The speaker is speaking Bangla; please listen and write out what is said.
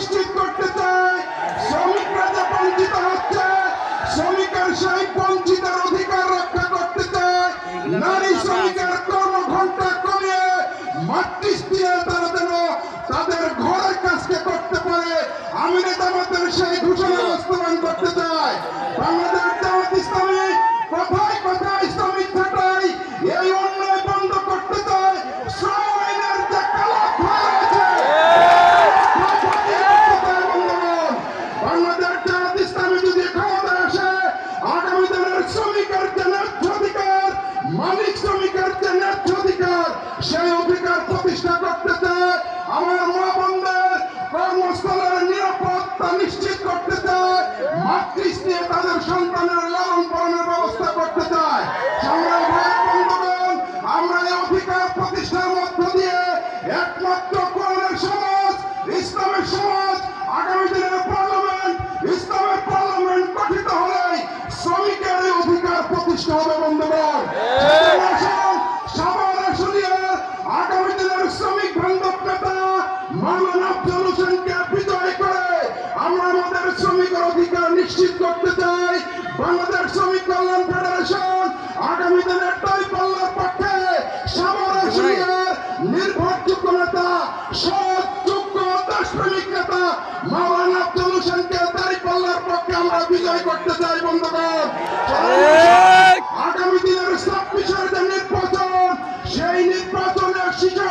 নিশ্চিত করতে চাই শ্রমিকরা যে বঞ্চিত হচ্ছে, শ্রমিকের সেই বঞ্চিতের অধিকার রক্ষা করতে চাই। নারী শ্রমিকের কর্মঘণ্টা কমিয়ে মাতৃস্ত্রীরা তারা যেন তাদের ঘরের কাজকে করতে পারে, আমি নেতাদের সেই ঘোষণা বাস্তবায়ন করতে চাই। বাংলাদেশ জামাত ইসলামী কথায় কথায় শ্রমিক ছাঁটাই এই অন্যায় বন্ধ করতে চাই। শ্রম আইনের যে কালাখয় রয়েছে, বাংলাদেশ জামাত ইসলামী যদি ক্ষমতায় আসে, আগামী দিনের শ্রমিকের যে ন্যায্য অধিকার, মালিক শ্রমিকের যে ন্যায্য অধিকার, সেই অধিকার প্রতিষ্ঠা করতে চায়। আমার মা বোনদের কর্মস্থলের নিরাপত্তা নিশ্চিত করতে চায়। মাতৃস্ত্রী তাদের সন্তানের লালন পালনের ব্যবস্থা করতে চায়। সংগ্রামী ভাই বন্ধুগণ, আমরা এই অধিকার প্রতিষ্ঠার মধ্য দিয়ে একমাত্র কোরআনের সমাজ, ইসলামের সমাজ, আগামী দিনের পার্লামেন্ট, ইসলামের পার্লামেন্ট গঠিত হলেই শ্রমিকের এই অধিকার প্রতিষ্ঠা হবে। বন্ধুগণ, সাভার আসরিয়ার আগামী দিনের শ্রমিক বান্ধব নেতা মাওলানা আফজল হোসেনকে বিজয় করে আমরা আমাদের শ্রমিকের অধিকার নিশ্চিত করতে চাই। বাংলাদেশ শ্রমিক কল্যাণ ফেডারেশন আগামী দিনের দাঁড়িপাল্লার পক্ষে সাভার আসরিয়ার নির্ভরযোগ্য নেতা, সৎ যোগ্য দেশপ্রেমিক নেতা মাওলানা আফজল হোসেনকে দাঁড়িপাল্লার পক্ষে আমরা বিজয় করতে চাই। বন্ধুগণ, আগামী দিনের 26 যে নির্বাচন, সেই নির্বাচনে শিশু